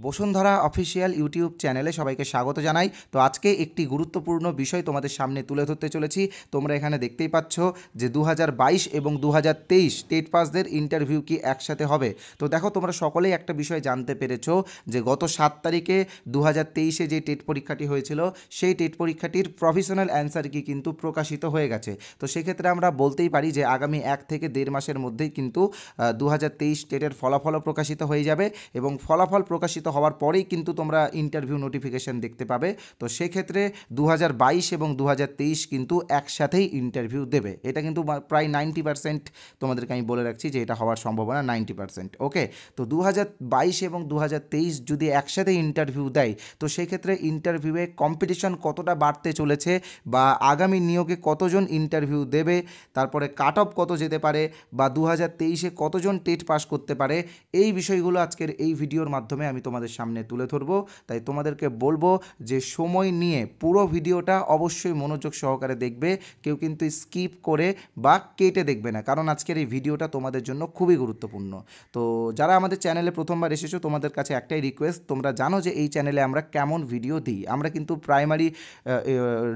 Bashundhara official YouTube চ্যানেলে সবাইকে স্বাগত জানাই। তো আজকে একটি গুরুত্বপূর্ণ বিষয় তোমাদের সামনে তুলে ধরতে চলেছি। তোমরা এখানে দেখতেই পাচ্ছ যে 2022 এবং 2023 টেট পাসদের ইন্টারভিউ কি একসাথে হবে। তো দেখো, তোমরা সকলেই একটা বিষয় জানতে পেরেছো যে গত 7 তারিখে 2023-এ যে টেট পরীক্ষাটি হয়েছিল, সেই টেট পরীক্ষাটির প্রফেশনাল অ্যান্সার কি কিন্তু প্রকাশিত হয়ে গেছে। তো সেক্ষেত্রে আমরা বলতেই পারি যে আগামী 1 থেকে 1.5 মাসের মধ্যেই কিন্তু 2023 টেটের ফলাফলও প্রকাশিত হয়ে যাবে এবং ফলাফল প্রকাশিত হওয়ার পরেই কিন্তু তোমরা ইন্টারভিউ নোটিফিকেশন দেখতে পাবে। তো সেক্ষেত্রে 2022 এবং 2023 কিন্তু একসাথেই ইন্টারভিউ দেবে। এটা কিন্তু প্রায় 90% তোমাদেরকে আমি বলে রাখছি যে এটা হওয়ার সম্ভাবনা 90%। ওকে, তো 2022 এবং 2023 যদি একসাথে ইন্টারভিউ দেয়, তো সেক্ষেত্রে ইন্টারভিউয়ে কম্পিটিশন কতটা বাড়তে চলেছে বা আগামী নিয়োগে কতজন ইন্টারভিউ দেবে, তারপরে কাট অফ কত যেতে পারে বা 2023-এ কতজন টেট পাস করতে পারে, এই বিষয়গুলো আজকের এই ভিডিওর মাধ্যমে আমি তোমাদের সামনে তুলে ধরবো। তাই তোমাদেরকে বলবো যে সময় নিয়ে পুরো ভিডিওটা অবশ্যই মনোযোগ সহকারে দেখবে। কেউ কিন্তু স্কিপ করে বা কেটে দেখবে না, কারণ আজকের এই ভিডিওটা তোমাদের জন্য খুবই গুরুত্বপূর্ণ। তো যারা আমাদের চ্যানেলে প্রথমবার এসেছো, তোমাদের কাছে একটাই রিকোয়েস্ট, তোমরা জানো যে এই চ্যানেলে আমরা কেমন ভিডিও দিই। আমরা কিন্তু প্রাইমারি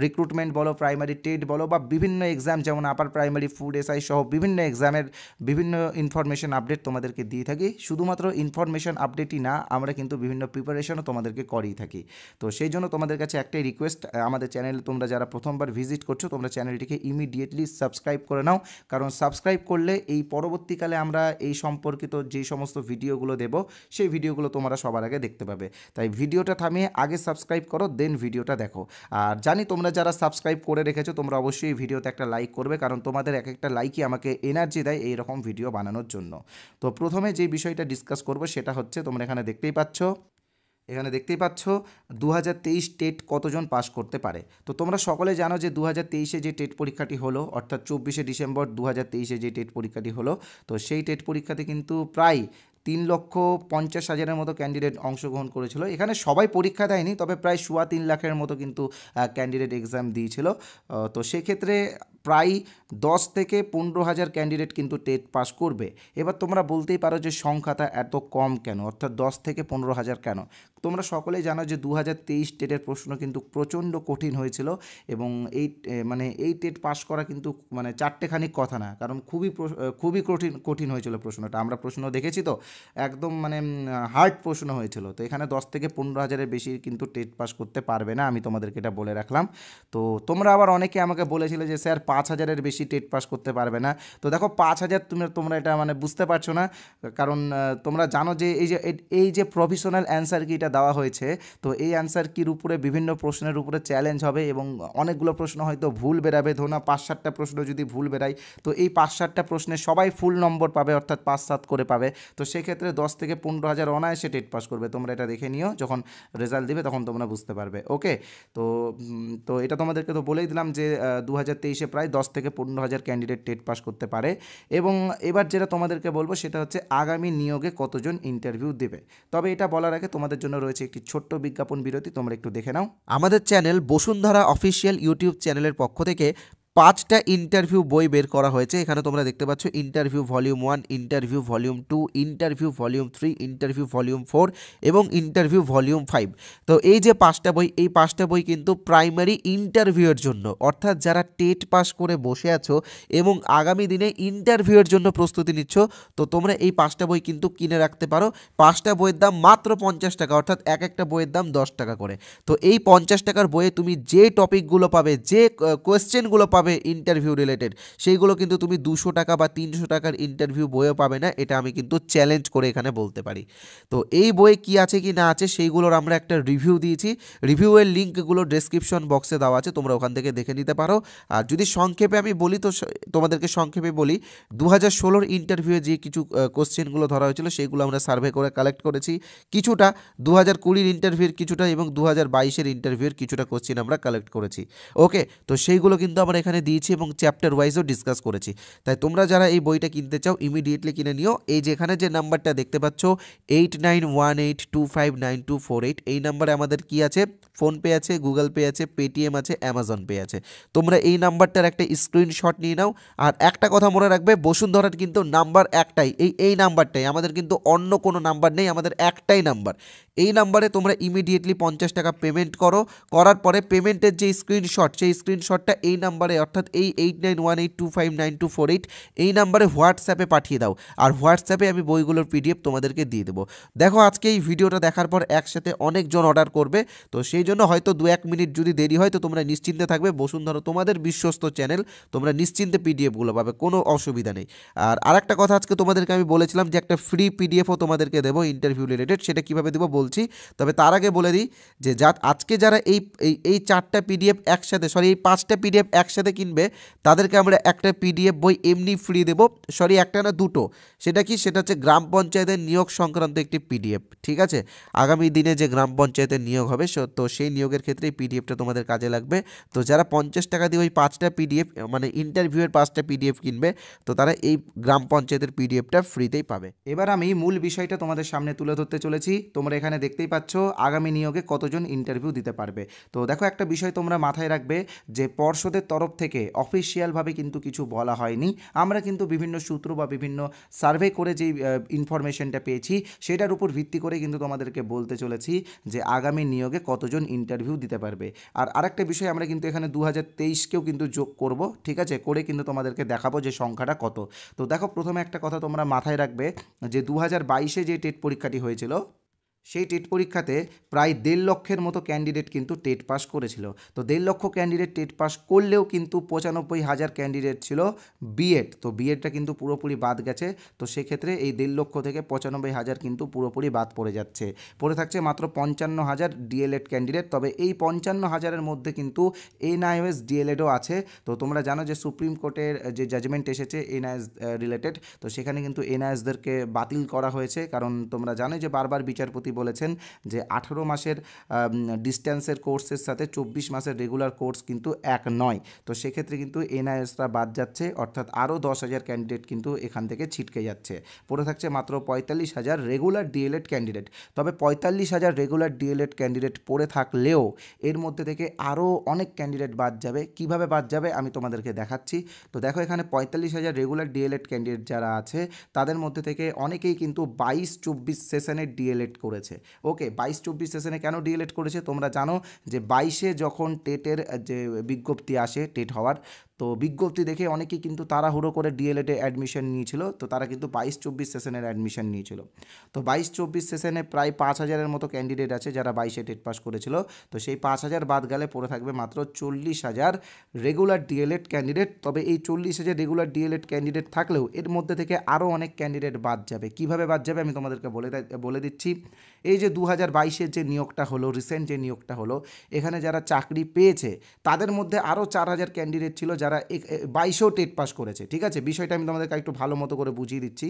রিক্রুটমেন্ট বলো, প্রাইমারি টেট বলো বা বিভিন্ন এক্সাম যেমন আপার প্রাইমারি, ফুড এসআই সহ বিভিন্ন এক্সামের বিভিন্ন ইনফরমেশন আপডেট তোমাদেরকে দিয়ে থাকি। শুধুমাত্র ইনফরমেশন আপডেটই না, আমরা কিন্তু বিভিন্ন প্রিপারেশনও তোমাদেরকে করিয়ে থাকি। তো সেই জন্য তোমাদের কাছে একটাই রিকোয়েস্ট, আমাদের চ্যানেলে তোমরা যারা প্রথমবার ভিজিট করছো, তোমরা চ্যানেলটিকে ইমিডিয়েটলি সাবস্ক্রাইব করে নাও, কারণ সাবস্ক্রাইব করলে এই পরবর্তীকালে আমরা এই সম্পর্কিত যেই সমস্ত ভিডিওগুলো দেব, সেই ভিডিওগুলো তোমরা সবার আগে দেখতে পাবে। তাই ভিডিওটা থামিয়ে আগে সাবস্ক্রাইব করো, দেন ভিডিওটা দেখো। আর জানি তোমরা যারা সাবস্ক্রাইব করে রেখেছো, তোমরা অবশ্যই এই ভিডিওতে একটা লাইক করবে, কারণ তোমাদের এক একটা লাইকই আমাকে এনার্জি দেয় এই রকম ভিডিও বানানোর জন্য। তো প্রথমে যে বিষয়টা ডিসকাস করব সেটা হচ্ছে, তোমরা এখানে দেখতেই পাচ্ছ 2023 টেট কতজন পাস করতে পারে। তো তোমরা সকলে জানো যে 2023-এ যে টেট পরীক্ষাটি হলো, অর্থাৎ 24শে ডিসেম্বর 2023-এ যে টেট পরীক্ষাটি হলো, তো সেই টেট পরীক্ষাতে কিন্তু প্রায় 3,50,000-এর মতো ক্যান্ডিডেট অংশগ্রহণ করেছিল। এখানে সবাই পরীক্ষা দেয়নি, তবে প্রায় 3.25 লাখের মতো কিন্তু ক্যান্ডিডেট এক্সাম দিয়েছিল। তো সেক্ষেত্রে প্রায় 10 থেকে 15,000 ক্যান্ডিডেট কিন্তু টেট পাস করবে। এবার তোমরা বলতেই পারো যে সংখ্যাটা এত কম কেন, অর্থাৎ 10 থেকে 15,000 কেন। তোমরা সকলেই জানো যে 2023 টেটের প্রশ্ন কিন্তু প্রচণ্ড কঠিন হয়েছিল এবং এই টেট পাস করা কিন্তু মানে চারটেখানিক কথা না, কারণ খুবই কঠিন হয়েছিল প্রশ্নটা। আমরা প্রশ্ন দেখেছি, তো একদম হার্ড প্রশ্ন হয়েছিল। তো এখানে 10 থেকে 15,000-এর বেশি কিন্তু টেট পাস করতে পারবে না, আমি তোমাদেরকে এটা বলে রাখলাম। তো তোমরা আবার অনেকে আমাকে বলেছিলে যে স্যার 5,000-এর বেশি টেট পাস করতে পারবে না। তো দেখো, 5,000 তোমরা এটা বুঝতে পারছো না, কারণ তোমরা জানো যে এই যে প্রফেশনাল অ্যান্সার কিটা দেওয়া হয়েছে, তো এই অ্যান্সার কির উপরে বিভিন্ন প্রশ্নের উপরে চ্যালেঞ্জ হবে এবং অনেকগুলো প্রশ্ন হয়তো ভুল বেরাবে। ধরো না 5-7টা প্রশ্ন যদি ভুল বেরায়, তো এই 5-7টা প্রশ্নে সবাই ফুল নম্বর পাবে, অর্থাৎ 5-7 করে পাবে। তো সেক্ষেত্রে 10 থেকে 15,000 অনায়াসে টেট পাস করবে। তোমরা এটা দেখে নিও, যখন রেজাল্ট দিবে তখন তোমরা বুঝতে পারবে। ওকে, তো এটা তোমাদেরকে তো বলেই দিলাম যে 2023-এ প্রায় 10 থেকে 15,000 ক্যান্ডিডেট টেট পাস করতে পারে। এবং এবার যেটা তোমাদেরকে বলবো সেটা হচ্ছে আগামী নিয়োগে কতজন ইন্টারভিউ দেবে। তবে এটা বলার আগে তোমাদের জন্য রয়েছে একটি ছোট্ট বিজ্ঞাপন বিরতি, তোমরা একটু দেখে নাও। আমাদের চ্যানেল বসুন্ধরা অফিসিয়াল ইউটিউব চ্যানেলের পক্ষ থেকে 5টা ইন্টারভিউ বই বের করা হয়েছে। এখানে তোমরা দেখতে পাচ্ছ interview volume 1, interview volume 2, interview volume 3, interview volume 4 এবং ইন্টারভিউ ভলিউম 5। তো এই যে 5টা বই, এই 5টা বই কিন্তু প্রাইমারি ইন্টারভিউয়ের জন্য, অর্থাৎ যারা টেট পাস করে বসে আছো এবং আগামী দিনে ইন্টারভিউয়ের জন্য প্রস্তুতি নিচ্ছ, তো তোমরা এই 5টা বই কিন্তু কিনে রাখতে পারো। 5টা বইয়ের দাম মাত্র 50 টাকা, অর্থাৎ একটা বইয়ের দাম 10 টাকা করে। তো এই 50 টাকার বইয়ে তুমি যে টপিকগুলো পাবে, যে কোয়েশ্চেনগুলো পাবে ইন্টারভিউ রিলেটেড, সেইগুলো কিন্তু তুমি 200 টাকা বা 300 টাকার ইন্টারভিউ বইও পাবে না। এটা আমি কিন্তু চ্যালেঞ্জ করে এখানে বলতে পারি। তো এই বইয়ে কি আছে কি না আছে সেইগুলোর আমরা একটা রিভিউ দিয়েছি। রিভিউয়ের লিঙ্কগুলো ডেসক্রিপশন বক্সে দেওয়া আছে, তোমরা ওখান থেকে দেখে নিতে পারো। আর যদি সংক্ষেপে আমি বলি, তো তোমাদেরকে সংক্ষেপে বলি, 2016-র ইন্টারভিউয়ে যে কিছু কোশ্চেনগুলো ধরা হয়েছিল সেগুলো আমরা সার্ভে করে কালেক্ট করেছি। কিছুটা 2020-র ইন্টারভিউয়ের কিছুটা এবং 2022-এর ইন্টারভিউয়ের কিছুটা কোশ্চেন আমরা কালেক্ট করেছি। ওকে, তো সেইগুলো কিন্তু আমরা এখানে দিয়েছি এবং চ্যাপ্টার ওয়াইজও ডিসকাস করেছি। তাই তোমরা যারা এই বইটা কিনতে চাও ইমিডিয়েটলি কিনে নিও। এই যেখানে যে নাম্বারটা দেখতে পাচ্ছ 8918259248, এই নাম্বারে আমাদের কি আছে, ফোনপে আছে, গুগল পে আছে, পেটিএম আছে, অ্যামাজন পে আছে। তোমরা এই নাম্বারটার একটা স্ক্রিনশট নিয়ে নাও। আর একটা কথা মনে রাখবে, বসুন্ধরার কিন্তু নাম্বার একটাই, এই নাম্বারটাই আমাদের, কিন্তু অন্য কোনো নাম্বার নেই, আমাদের একটাই নাম্বার। এই নাম্বারে তোমরা ইমিডিয়েটলি 50 টাকা পেমেন্ট করো, করার পরে পেমেন্টের যে স্ক্রিনশট সেই স্ক্রিনশটটা এই নাম্বারে অর্থাৎ এই 8918259248 এই নাম্বারে হোয়াটসঅ্যাপে পাঠিয়ে দাও। আর হোয়াটসঅ্যাপে আমি বইগুলোর পিডিএফ তোমাদেরকে দিয়ে দেবো। দেখো আজকে এই ভিডিওটা দেখার পর একসাথে অনেকজন অর্ডার করবে, তো সেই জন্য হয়তো 2-1 মিনিট যদি দেরি হয় তো তোমরা নিশ্চিন্তে থাকবে। বসুন্ধরা তোমাদের বিশ্বস্ত চ্যানেল, তোমরা নিশ্চিন্তে পিডিএফগুলো পাবে, কোনো অসুবিধা নেই। আর আরেকটা কথা আজকে তোমাদেরকে আমি বলেছিলাম যে একটা ফ্রি পিডিএফও তোমাদেরকে দেবো ইন্টারভিউ রিলেটেড, সেটা কীভাবে দেবো বলছি। তবে তার আগে বলে দিই যে আজকে যারা এই 4টা পিডিএফ একসাথে এই 5টা পিডিএফ একসাথে কিনবে তাদেরকে আমরা একটা পিডিএফ বই এমনি ফ্রি দেবো। একটা না দুটো, সেটা কি, সেটা হচ্ছে গ্রাম পঞ্চায়েতের নিয়োগ সংক্রান্ত একটি পিডিএফ। ঠিক আছে, আগামী দিনে যে গ্রাম পঞ্চায়েতের নিয়োগ হবে তো সেই নিয়োগের ক্ষেত্রে এই পিডিএফটা তোমাদের কাজে লাগবে। তো যারা 50 টাকা দিয়ে ওই 5টা পিডিএফ মানে ইন্টারভিউয়ের 5টা পিডিএফ কিনবে তো তারা এই গ্রাম পঞ্চায়েতের পিডিএফটা ফ্রিতেই পাবে। এবার আমি মূল বিষয়টা তোমাদের সামনে তুলে ধরতে চলেছি। তোমরা এখানে দেখতেই পাচ্ছ আগামী নিয়োগে কতজন ইন্টারভিউ দিতে পারবে। তো দেখো একটা বিষয় তোমরা মাথায় রাখবে যে পর্ষদের তরফ থেকে অফিসিয়ালভাবে কিন্তু কিছু বলা হয়নি। আমরা কিন্তু বিভিন্ন সূত্র বা বিভিন্ন সার্ভে করে যেই ইনফরমেশনটা পেয়েছি সেটার উপর ভিত্তি করে কিন্তু তোমাদেরকে বলতে চলেছি যে আগামী নিয়োগে কতজন ইন্টারভিউ দিতে পারবে। আর আরেকটা বিষয় আমরা কিন্তু এখানে 2023কেও কিন্তু যোগ করব, ঠিক আছে, করে কিন্তু তোমাদেরকে দেখাবো যে সংখ্যাটা কত। তো দেখো প্রথমে একটা কথা তোমরা মাথায় রাখবে যে 2022-এ যে টেট পরীক্ষাটি হয়েছিল সেই টেট পরীক্ষাতে প্রায় 1.5 লক্ষের মতো ক্যান্ডিডেট কিন্তু টেট পাস করেছিল। তো 1.5 লক্ষ ক্যান্ডিডেট টেট পাস করলেও কিন্তু 95,000 ক্যান্ডিডেট ছিল বিএড। তো বিএডটা কিন্তু পুরোপুরি বাদ গেছে। তো সেক্ষেত্রে এই 1.5 লক্ষ থেকে 95,000 কিন্তু পুরোপুরি বাদ পড়ে যাচ্ছে, পড়ে থাকছে মাত্র 55,000 ডিএলএড ক্যান্ডিডেট। তবে এই 55,000-এর মধ্যে কিন্তু এনআইওএস ডিএলএডও আছে। তো তোমরা জানো যে সুপ্রিম কোর্টের যে জাজমেন্ট এসেছে এনআইএস রিলেটেড, তো সেখানে কিন্তু এনআইএসদেরকে বাতিল করা হয়েছে। কারণ তোমরা জানো যে বারবার বিচারপতি বলেছেন যে 18 মাসের ডিস্ট্যান্সের কোর্সের সাথে 24 মাসের রেগুলার কোর্স কিন্তু এক নয়। তো সেক্ষেত্রে কিন্তু এনআইএসরা বাদ যাচ্ছে, অর্থাৎ আরও 10,000 ক্যান্ডিডেট কিন্তু এখান থেকে ছিটকে যাচ্ছে, পড়ে থাকছে মাত্র 45,000 রেগুলার ডিএলএড ক্যান্ডিডেট। তবে 45,000 রেগুলার ডিএলএড ক্যান্ডিডেট পড়ে থাকলেও এর মধ্যে থেকে আরও অনেক ক্যান্ডিডেট বাদ যাবে। কিভাবে বাদ যাবে আমি তোমাদেরকে দেখাচ্ছি। তো দেখো এখানে 45,000 রেগুলার ডিএলএড ক্যান্ডিডেট যারা আছে তাদের মধ্যে থেকে অনেকেই কিন্তু 22-24 সেশনের ডিএলএড করেছে। ওকে, 22-24 সেশনে কেন ডিএলএড করেছে তোমরা জানো যে 22-এ যখন টেটের যে বিজ্ঞপ্তি আসে টেট হওয়ার, তো বিজ্ঞপ্তি দেখে অনেকেই কিন্তু তাড়াহুড়ো করে ডিএলএডে অ্যাডমিশন নিয়েছিল। তো তারা কিন্তু 22-24 সেশনের অ্যাডমিশন নিয়েছিল। তো 22-24 সেশনে প্রায় 5,000-এর মতো ক্যান্ডিডেট আছে যারা 22-এ টেট পাস করেছিল। তো সেই 5,000 বাদ গেলে পড়ে থাকবে মাত্র 40,000 রেগুলার ডিএলএড ক্যান্ডিডেট। তবে এই 40,000 রেগুলার ডিএলএড ক্যান্ডিডেট থাকলেও এর মধ্যে থেকে আরও অনেক ক্যান্ডিডেট বাদ যাবে। কিভাবে বাদ যাবে আমি তোমাদেরকে বলে দিচ্ছি। এই যে 2022-এর যে নিয়োগটা হলো, রিসেন্ট যে নিয়োগটা হলো, এখানে যারা চাকরি পেয়েছে তাদের মধ্যে আরও 4,000 ক্যান্ডিডেট ছিল যারা 22-এও টেট পাস করেছে। ঠিক আছে, বিষয়টা আমি তোমাদেরকে একটু ভালো মতো করে বুঝিয়ে দিচ্ছি।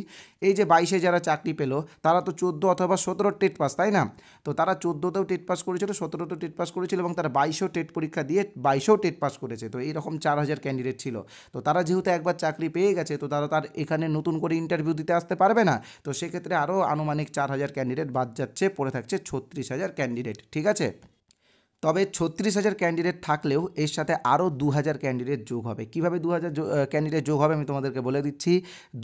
এই যে 22-এ যারা চাকরি পেলো তারা তো 14 অথবা 17 টেট পাস, তাই না? তো তারা 14তেও টেট পাস করেছিল, 17তেও টেট পাস করেছিল এবং তারা 22-এও টেট পরীক্ষা দিয়ে 22-এও টেট পাস করেছে। তো এইরকম 4,000 ক্যান্ডিডেট ছিল। তো তারা যেহেতু একবার চাকরি পেয়ে গেছে তো তারা তার এখানে নতুন করে ইন্টারভিউ দিতে আসতে পারবে না। তো সেক্ষেত্রে আরও আনুমানিক 4,000 ক্যান্ডিডেট বাদ যাচ্ছে, পড়ে থাকছে 36,000 ক্যান্ডিডেট। ঠিক আছে, তবে 36,000 ক্যান্ডিডেট থাকলেও এর সাথে আরও 2,000 ক্যান্ডিডেট যোগ হবে। কীভাবে 2,000 ক্যান্ডিডেট যোগ হবে আমি তোমাদেরকে বলে দিচ্ছি।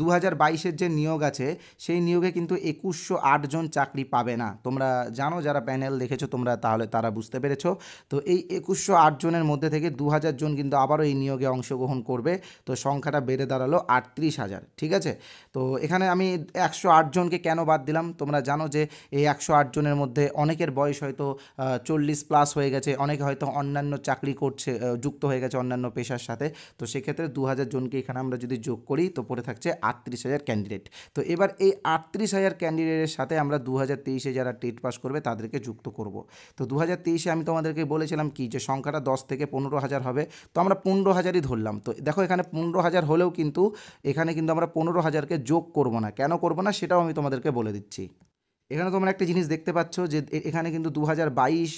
2022-এর যে নিয়োগ আছে সেই নিয়োগে কিন্তু 2,108 জন চাকরি পাবে না। তোমরা জানো, যারা প্যানেল দেখেছো তোমরা, তাহলে তারা বুঝতে পেরেছো। তো এই 2,108 জনের মধ্যে থেকে 2,000 জন কিন্তু আবারও এই নিয়োগে অংশগ্রহণ করবে। তো সংখ্যাটা বেড়ে দাঁড়ালো 38,000। ঠিক আছে, তো এখানে আমি 108 জনকে কেন বাদ দিলাম, তোমরা জানো যে এই 108 জনের মধ্যে অনেকের বয়স হয়তো 40+ হয়ে গেছে, অনেকে হয়তো অন্যান্য চাকরি করছে, যুক্ত হয়ে গেছে অন্যান্য পেশার সাথে। তো সেক্ষেত্রে 2,000 জনকে এখানে আমরা যদি যোগ করি তো পড়ে থাকছে 38,000 ক্যান্ডিডেট। তো এবার এই 38,000 ক্যান্ডিডেটের সাথে আমরা 2023-এ যারা টেট পাস করবে তাদেরকে যুক্ত করব। তো 2023-এ আমি তোমাদেরকে বলেছিলাম কি যে সংখ্যাটা 10 থেকে 15,000 হবে। তো আমরা 15,000-ই ধরলাম। তো দেখো এখানে 15,000 হলেও কিন্তু এখানে কিন্তু আমরা 15,000-কে যোগ করব না। কেন করব না সেটাও আমি তোমাদেরকে বলে দিচ্ছি। এখানে তোমরা একটা জিনিস দেখতে পাচ্ছ যে এখানে কিন্তু 2022,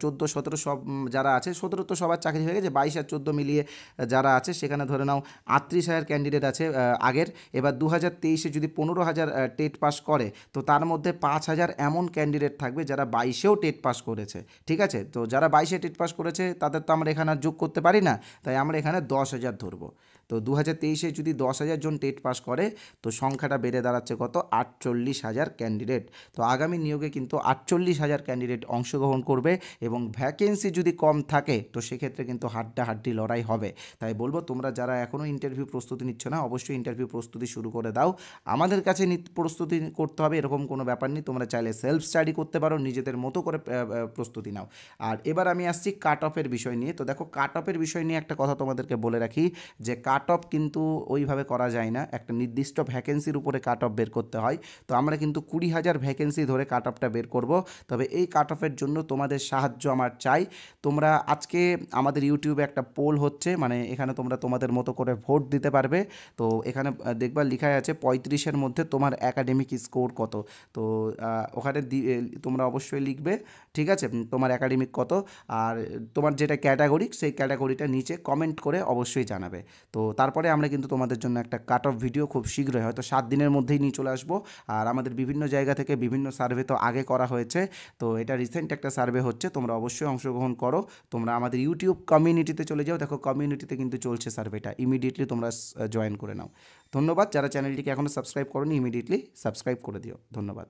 14, 17 সব যারা আছে, 17 তো সবার চাকরি হয়ে গেছে, 22 আর 14 মিলিয়ে যারা আছে সেখানে ধরে নাও 38,000 ক্যান্ডিডেট আছে আগের। এবার 2023-এ যদি 15,000 টেট পাস করে তো তার মধ্যে 5,000 এমন ক্যান্ডিডেট থাকবে যারা 22-এও টেট পাস করেছে। ঠিক আছে, তো যারা 22-এ টেট পাস করেছে তাদের তো আমরা এখানে আর যোগ করতে পারি না, তাই আমরা এখানে 10,000 ধরবো। তো 2023-এ যদি 10,000 জন টেট পাস করে তো সংখ্যাটা বেড়ে দাঁড়াচ্ছে কত 48,000 ক্যান্ডিডেট। তো আগামী নিয়োগে কিন্তু 48,000 ক্যান্ডিডেট অংশগ্রহণ করবে এবং ভ্যাকেন্সি যদি কম থাকে তো সেক্ষেত্রে কিন্তু হাড্ডাহাড্ডি লড়াই হবে। তাই বলবো তোমরা যারা এখনও ইন্টারভিউ প্রস্তুতি নিচ্ছ না অবশ্যই ইন্টারভিউ প্রস্তুতি শুরু করে দাও। আমাদের কাছে প্রস্তুতি করতে হবে এরকম কোনো ব্যাপার নেই, তোমরা চাইলে সেলফ স্টাডি করতে পারো, নিজেদের মতো করে প্রস্তুতি নাও। আর এবার আমি আসছি কাট অফের বিষয় নিয়ে। তো দেখো কাট অফের বিষয় নিয়ে একটা কথা তোমাদেরকে বলে রাখি যে কাট অফ কিন্তু ওইভাবে করা যায় না, একটা নির্দিষ্ট ভ্যাকেন্সির উপরে কাট অফ বের করতে হয়। তো আমরা কিন্তু 20,000 ভ্যাকেন্সি ধরে কাট অফটা বের করব। তবে এই কাট অফের জন্য তোমাদের সাহায্য আমার চাই। তোমরা আজকে আমাদের ইউটিউবে একটা পোল হচ্ছে, মানে এখানে তোমরা তোমাদের মতো করে ভোট দিতে পারবে। তো এখানে দেখবা লেখা আছে 35-এর মধ্যে তোমার একাডেমিক স্কোর কত। তো ওখানে তোমরা অবশ্যই লিখবে, ঠিক আছে, তোমার একাডেমিক কত আর তোমার যেটা ক্যাটাগরি সেই ক্যাটাগরিটা নিচে কমেন্ট করে অবশ্যই জানাবে। তো তারপরে আমরা কিন্তু তোমাদের জন্য একটা কাট অফ ভিডিও খুব শীঘ্রই হয়তো 7 দিনের মধ্যেই নিয়ে চলে আসবো। আর আমাদের বিভিন্ন জায়গা থেকে বিভিন্ন সার্ভে তো আগে করা হয়েছে, তো এটা রিসেন্ট একটা সার্ভে হচ্ছে, তোমরা অবশ্যই অংশগ্রহণ করো। তোমরা আমাদের ইউটিউব কমিউনিটিতে চলে যাও, দেখো কমিউনিটিতে কিন্তু চলছে সার্ভেটা, ইমিডিয়েটলি তোমরা জয়েন করে নাও। ধন্যবাদ। যারা চ্যানেলটিকে এখনও সাবস্ক্রাইব করোনি ইমিডিয়েটলি সাবস্ক্রাইব করে দিও। ধন্যবাদ।